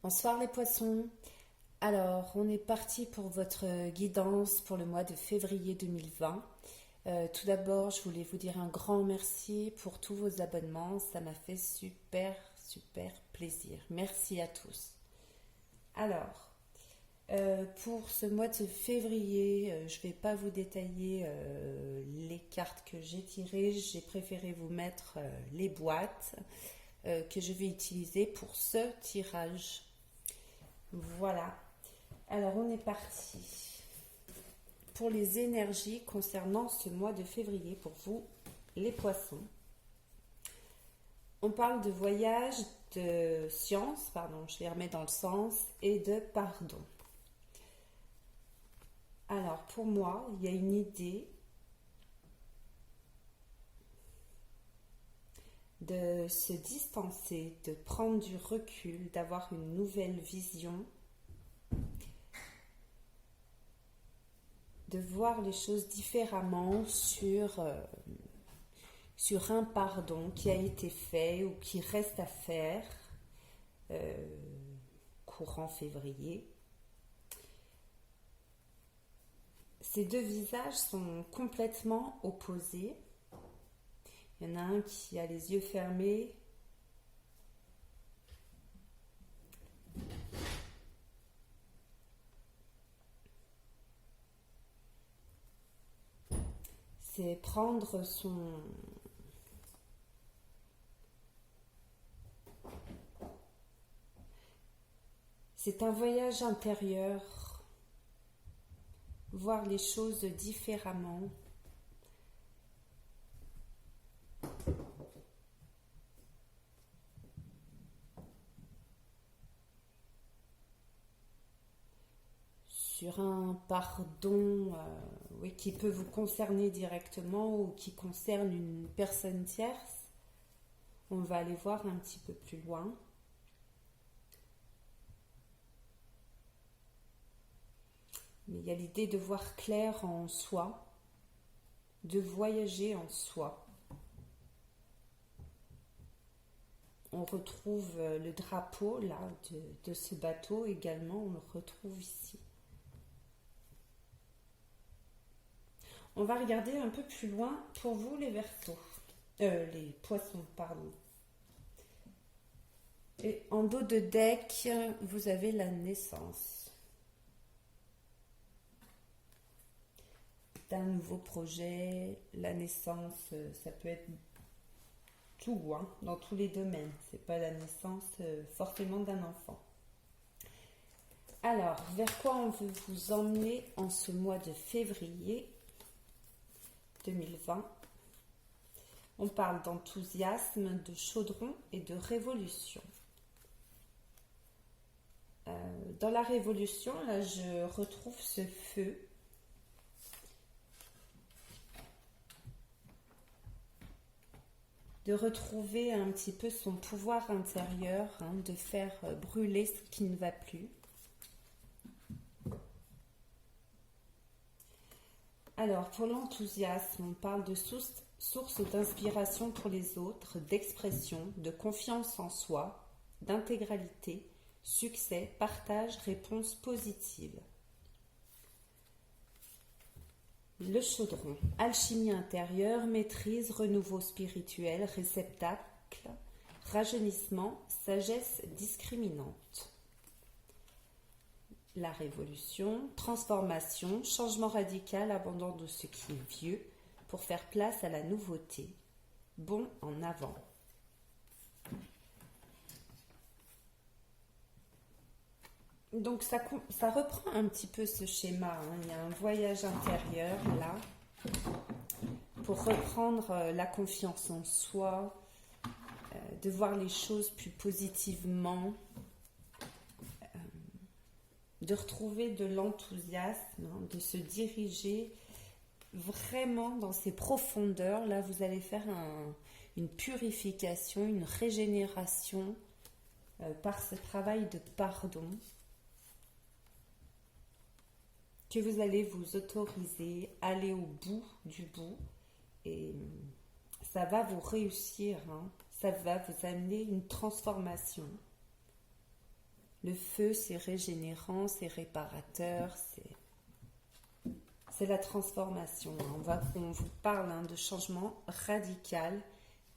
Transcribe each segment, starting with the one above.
Bonsoir les poissons. Alors, on est parti pour votre guidance pour le mois de février 2020. Tout d'abord, je voulais vous dire un grand merci pour tous vos abonnements. Ça m'a fait super plaisir. Merci à tous. Alors, pour ce mois de février, je ne vais pas vous détailler les cartes que j'ai tirées. J'ai préféré vous mettre les boîtes que je vais utiliser pour ce tirage. Voilà. Alors, on est parti pour les énergies concernant ce mois de février pour vous, les poissons. On parle de voyage, de science, pardon, je les remets dans le sens, et de pardon. Alors, pour moi, il y a une idée de se distancer, de prendre du recul, d'avoir une nouvelle vision, de voir les choses différemment sur un pardon qui a été fait ou qui reste à faire courant février. Ces deux visages sont complètement opposés. Il y en a un qui a les yeux fermés. C'est prendre son... C'est un voyage intérieur, voir les choses différemment. Sur un pardon oui, qui peut vous concerner directement ou qui concerne une personne tierce. On va aller voir un petit peu plus loin. Mais il y a l'idée de voir clair en soi, de voyager en soi. On retrouve le drapeau là de ce bateau également, on le retrouve ici. On va regarder un peu plus loin pour vous les Verseaux, les Poissons, pardon. Et en dos de deck, vous avez la naissance d'un nouveau projet. La naissance, ça peut être tout, hein, dans tous les domaines. C'est pas la naissance forcément d'un enfant. Alors, vers quoi on veut vous emmener en ce mois de février 2020? On parle d'enthousiasme, de chaudron et de révolution. Dans la révolution, là, je retrouve ce feu. De retrouver un petit peu son pouvoir intérieur, hein, de faire brûler ce qui ne va plus. Alors, pour l'enthousiasme, on parle de source d'inspiration pour les autres, d'expression, de confiance en soi, d'intégralité, succès, partage, réponse positive. Le chaudron, alchimie intérieure, maîtrise, renouveau spirituel, réceptacle, rajeunissement, sagesse discriminante. La révolution, transformation, changement radical, abandon de ce qui est vieux pour faire place à la nouveauté. Bond en avant. Donc ça reprend un petit peu ce schéma, hein. Il y a un voyage intérieur là pour reprendre la confiance en soi, de voir les choses plus positivement, de retrouver de l'enthousiasme, hein, de se diriger vraiment dans ces profondeurs. Là, vous allez faire une purification, une régénération par ce travail de pardon que vous allez vous autoriser à aller au bout du bout et ça va vous réussir, hein. Ça va vous amener une transformation. Le feu, c'est régénérant, c'est réparateur, c'est la transformation. On vous parle de changement radical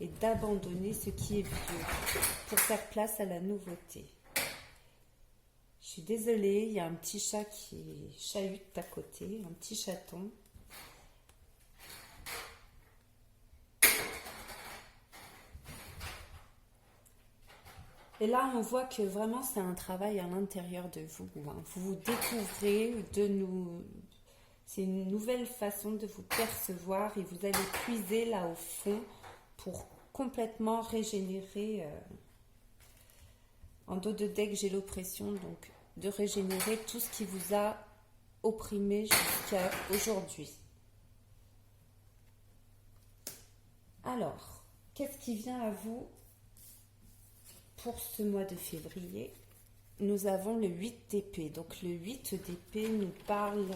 et d'abandonner ce qui est vieux pour faire place à la nouveauté. Je suis désolée, il y a un petit chat qui chahute à côté, un petit chaton. Et là, on voit que vraiment, c'est un travail à l'intérieur de vous. Vous vous découvrez c'est une nouvelle façon de vous percevoir et vous allez puiser là au fond pour complètement régénérer. En dos de deck, j'ai l'oppression, donc de régénérer tout ce qui vous a opprimé jusqu'à aujourd'hui. Alors, qu'est-ce qui vient à vous pour ce mois de février? Nous avons le 8 d'épée. Donc le 8 d'épée nous parle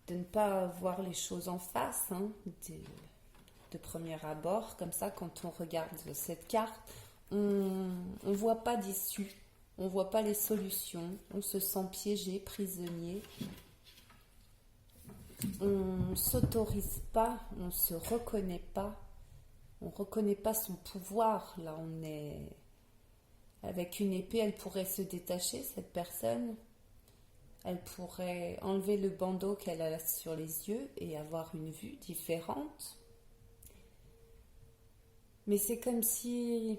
de ne pas voir les choses en face, de premier abord. Comme ça, quand on regarde cette carte, on ne voit pas d'issue, on ne voit pas les solutions, on se sent piégé, prisonnier. On ne s'autorise pas, on ne se reconnaît pas, on ne reconnaît pas son pouvoir. Là, on est avec une épée, elle pourrait se détacher, cette personne. Elle pourrait enlever le bandeau qu'elle a sur les yeux et avoir une vue différente. Mais c'est comme si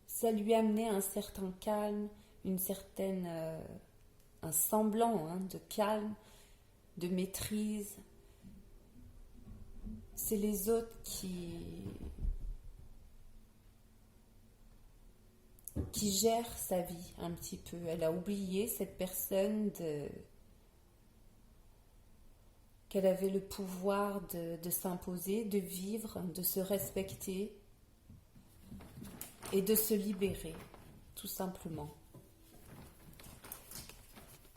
ça lui amenait un certain calme, un semblant de calme, de maîtrise. C'est les autres qui gère sa vie un petit peu. Elle a oublié, cette personne, qu'elle avait le pouvoir de s'imposer, de vivre, de se respecter et de se libérer, tout simplement.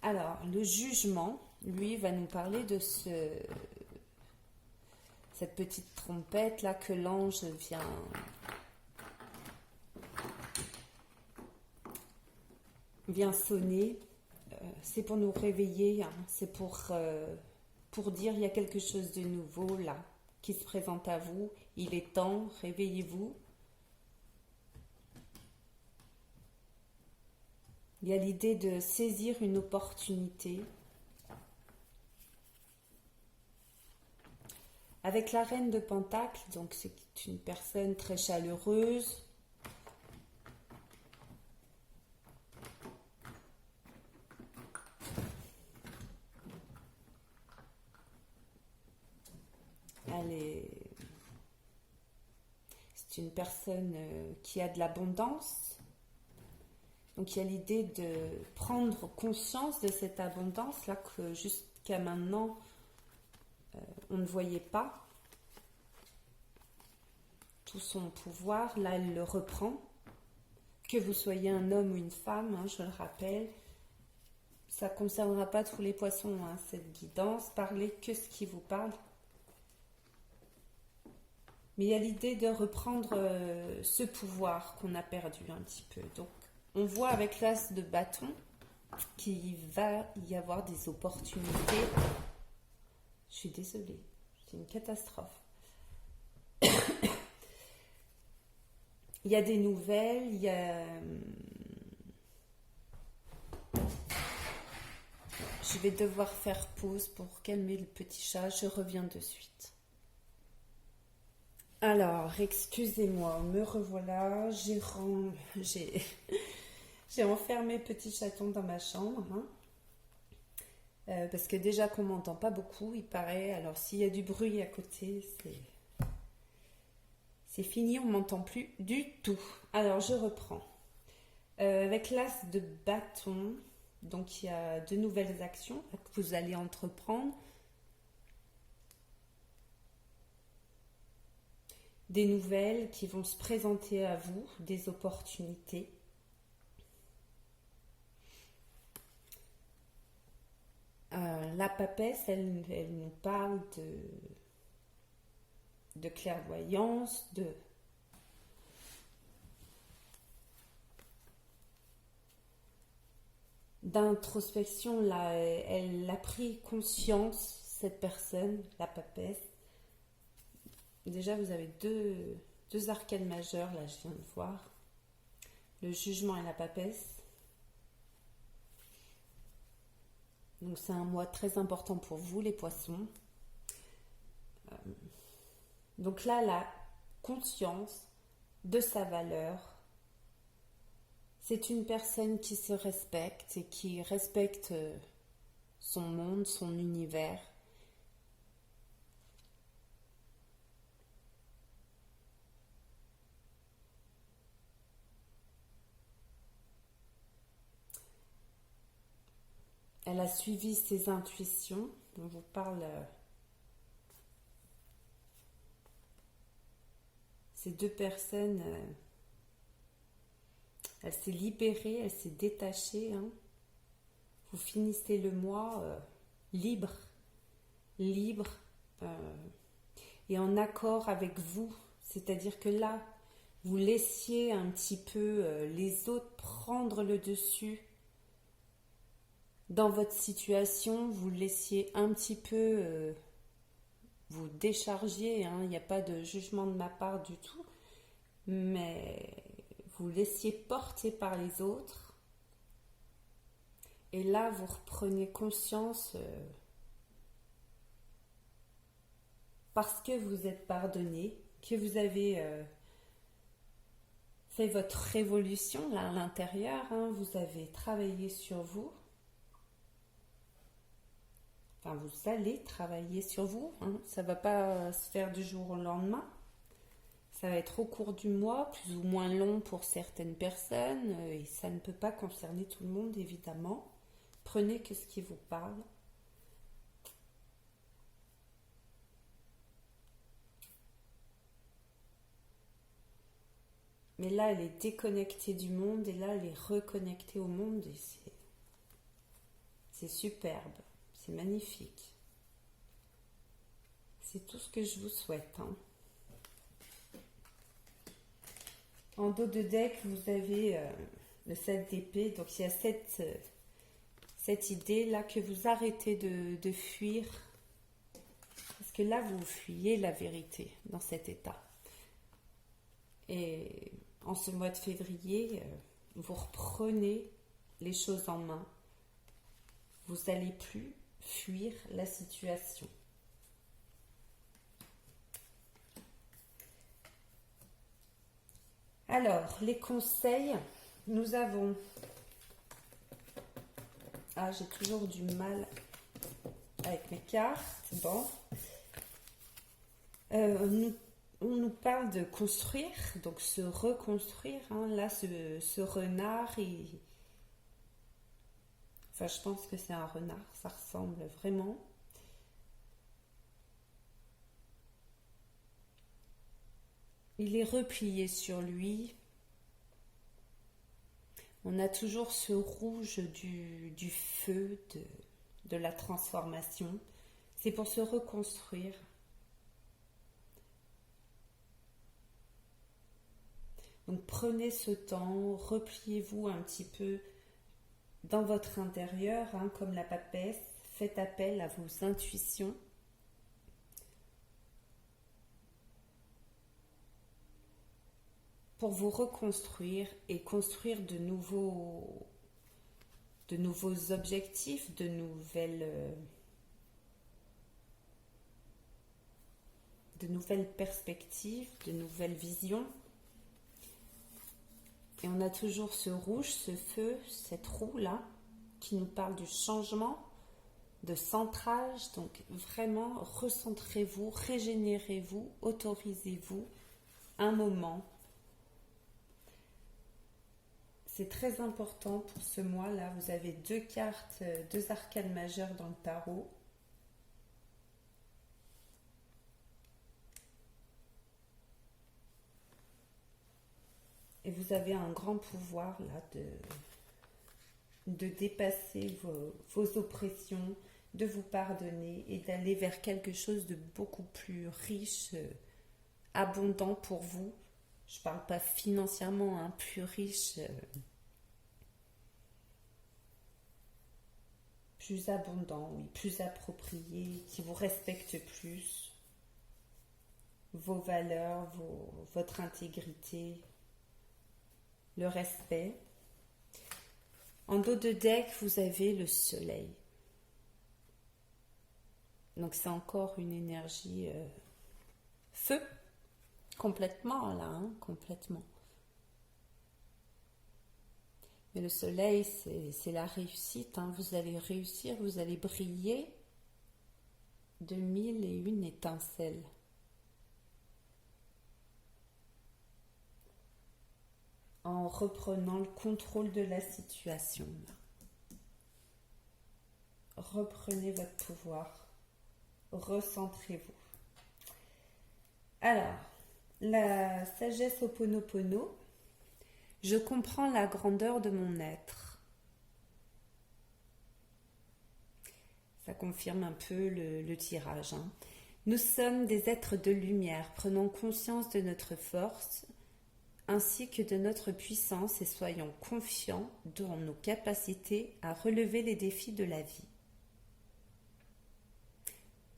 Alors, le jugement, lui, va nous parler de cette petite trompette là que l'ange vient sonner. C'est pour nous réveiller, c'est pour dire il y a quelque chose de nouveau là qui se présente à vous. Il est temps, réveillez-vous. Il y a l'idée de saisir une opportunité. Avec la reine de Pentacles, donc c'est une personne très chaleureuse. C'est une personne qui a de l'abondance. Donc il y a l'idée de prendre conscience de cette abondance-là que jusqu'à maintenant, on ne voyait pas. Tout son pouvoir, là, elle le reprend. Que vous soyez un homme ou une femme, je le rappelle, ça ne concernera pas tous les poissons, cette guidance. Parlez que ce qui vous parle. Mais il y a l'idée de reprendre ce pouvoir qu'on a perdu un petit peu. Donc, on voit avec l'as de bâton qu'il va y avoir des opportunités. Je suis désolée, c'est une catastrophe. Il y a des nouvelles, il y a... Je vais devoir faire pause pour calmer le petit chat, je reviens de suite. Alors, excusez-moi, me revoilà, j'ai enfermé petit chaton dans ma chambre, parce que déjà qu'on m'entend pas beaucoup, il paraît. Alors s'il y a du bruit à côté, c'est fini, on m'entend plus du tout. Alors je reprends. Avec l'as de bâton, donc il y a de nouvelles actions que vous allez entreprendre. Des nouvelles qui vont se présenter à vous, des opportunités. La papesse, elle nous parle de clairvoyance, d'introspection, là, elle a pris conscience, cette personne, la papesse. Déjà, vous avez deux arcanes majeures, là, je viens de voir. Le jugement et la papesse. Donc, c'est un mois très important pour vous, les poissons. Donc là, la conscience de sa valeur. C'est une personne qui se respecte et qui respecte son monde, son univers. Elle a suivi ses intuitions. On vous parle ces deux personnes. Elle s'est libérée, elle s'est détachée. Hein. Vous finissez le mois libre, et en accord avec vous. C'est-à-dire que là, vous laissiez un petit peu les autres prendre le dessus dans votre situation. Vous laissiez un petit peu vous déchargier. Hein. Il n'y a pas de jugement de ma part du tout. Mais vous laissiez porter par les autres. Et là, vous reprenez conscience parce que vous êtes pardonné, que vous avez fait votre révolution là à l'intérieur. Hein, vous avez travaillé sur vous. Enfin, vous allez travailler sur vous. Hein, ça ne va pas se faire du jour au lendemain. Ça va être au cours du mois, plus ou moins long pour certaines personnes, et ça ne peut pas concerner tout le monde, évidemment. Prenez que ce qui vous parle. Mais là, elle est déconnectée du monde, et là, elle est reconnectée au monde, et c'est superbe, c'est magnifique. C'est tout ce que je vous souhaite. Hein. En dos de deck, vous avez le 7 d'épée. Donc, il y a cette idée-là que vous arrêtez de fuir. Parce que là, vous fuyez la vérité dans cet état. Et en ce mois de février, vous reprenez les choses en main. Vous n'allez plus fuir la situation. Alors, les conseils, nous avons... Ah, j'ai toujours du mal avec mes cartes. Bon. On nous parle de construire, donc se reconstruire. Hein. Là, ce renard, enfin, je pense que c'est un renard, ça ressemble vraiment. Il est replié sur lui. On a toujours ce rouge du feu, de la transformation. C'est pour se reconstruire. Donc prenez ce temps, repliez-vous un petit peu dans votre intérieur, hein, comme la papesse. Faites appel à vos intuitions. Pour vous reconstruire et construire de nouveaux objectifs, de nouvelles perspectives, de nouvelles visions. Et on a toujours ce rouge, ce feu, cette roue-là, qui nous parle du changement, de centrage. Donc vraiment, recentrez-vous, régénérez-vous, autorisez-vous un moment. C'est très important pour ce mois-là. Vous avez deux cartes, deux arcanes majeures dans le tarot. Et vous avez un grand pouvoir là de dépasser vos oppressions, de vous pardonner et d'aller vers quelque chose de beaucoup plus riche, abondant pour vous. Je ne parle pas financièrement, hein, plus riche plus abondant, oui, plus approprié, qui vous respecte plus, vos valeurs, votre intégrité, le respect. En dos de deck, vous avez le soleil. Donc c'est encore une énergie feu, complètement là, hein, complètement. Mais le soleil, c'est la réussite, hein. Vous allez réussir, vous allez briller de 1001 étincelles. En reprenant le contrôle de la situation. Reprenez votre pouvoir. Recentrez-vous. Alors, la sagesse Ho'oponopono. Je comprends la grandeur de mon être. Ça confirme un peu le tirage, hein. Nous sommes des êtres de lumière, prenons conscience de notre force ainsi que de notre puissance et soyons confiants dans nos capacités à relever les défis de la vie.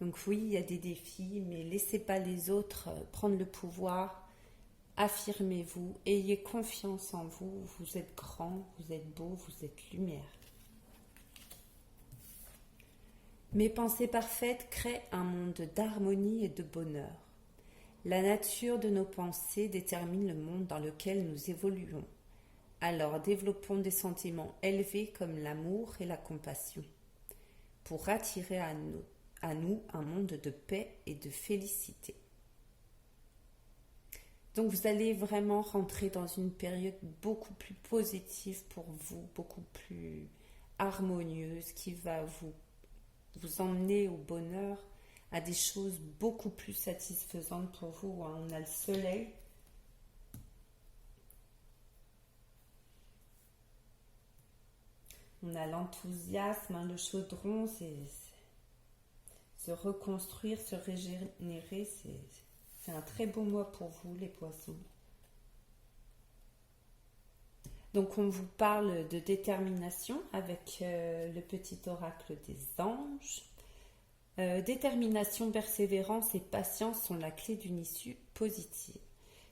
Donc oui, il y a des défis, mais laissez pas les autres prendre le pouvoir. Affirmez-vous, ayez confiance en vous, vous êtes grand, vous êtes beau, vous êtes lumière. Mes pensées parfaites créent un monde d'harmonie et de bonheur. La nature de nos pensées détermine le monde dans lequel nous évoluons. Alors développons des sentiments élevés comme l'amour et la compassion pour attirer à nous un monde de paix et de félicité. Donc vous allez vraiment rentrer dans une période beaucoup plus positive pour vous, beaucoup plus harmonieuse, qui va vous emmener au bonheur, à des choses beaucoup plus satisfaisantes pour vous. On a le soleil. On a l'enthousiasme, le chaudron, c'est se reconstruire, se régénérer, c'est un très beau mois pour vous, les poissons. Donc on vous parle de détermination avec le petit oracle des anges. Détermination, persévérance et patience sont la clé d'une issue positive.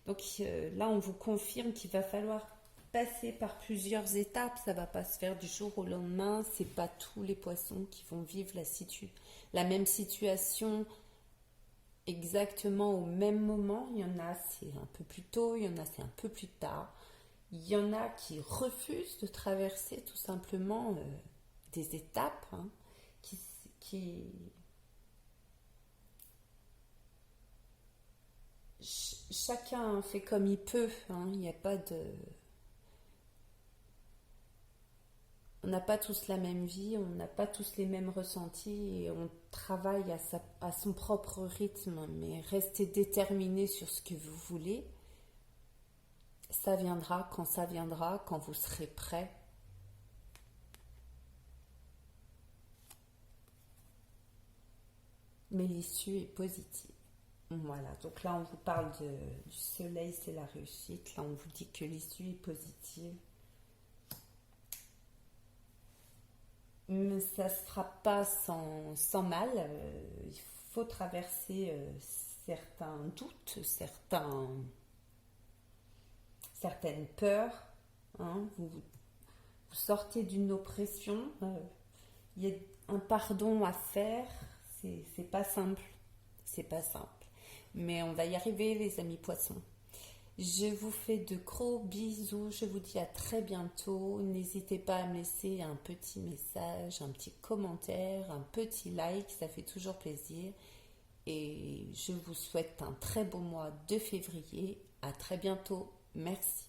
Donc là, on vous confirme qu'il va falloir passer par plusieurs étapes. Ça ne va pas se faire du jour au lendemain. Ce n'est pas tous les poissons qui vont vivre la même situation exactement au même moment. Il y en a, c'est un peu plus tôt. Il y en a, c'est un peu plus tard. Il y en a qui refusent de traverser tout simplement des étapes qui chacun fait comme il peut, hein. Il n'y a pas de... On n'a pas tous la même vie, on n'a pas tous les mêmes ressentis et on travaille à son propre rythme, mais restez déterminé sur ce que vous voulez. Ça viendra, quand vous serez prêt. Mais l'issue est positive. Voilà, donc là on vous parle du soleil, c'est la réussite. Là on vous dit que l'issue est positive. Mais ça ne se fera pas sans mal. Il faut traverser certains doutes, certaines peurs. Hein. Vous sortez d'une oppression. Il y a un pardon à faire. C'est pas simple. C'est pas simple. Mais on va y arriver, les amis poissons. Je vous fais de gros bisous. Je vous dis à très bientôt. N'hésitez pas à me laisser un petit message, un petit commentaire, un petit like. Ça fait toujours plaisir. Et je vous souhaite un très beau mois de février. À très bientôt. Merci.